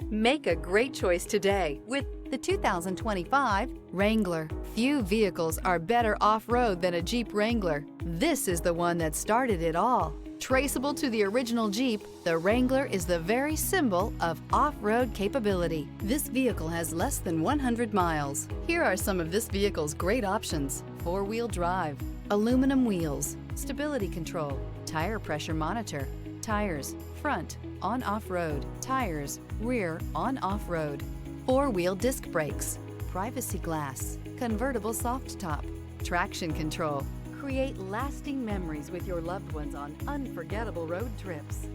Make a great choice today with the 2025 Wrangler. Few vehicles are better off-road than a Jeep Wrangler. This is the one that started it all. Traceable to the original Jeep, the Wrangler is the very symbol of off-road capability. This vehicle has less than 100 miles. Here are some of this vehicle's great options: four-wheel drive, aluminum wheels, stability control, tire pressure monitor, tires, front, on-off road, tires, rear, on-off road, four-wheel disc brakes, privacy glass, convertible soft top, traction control. Create lasting memories with your loved ones on unforgettable road trips.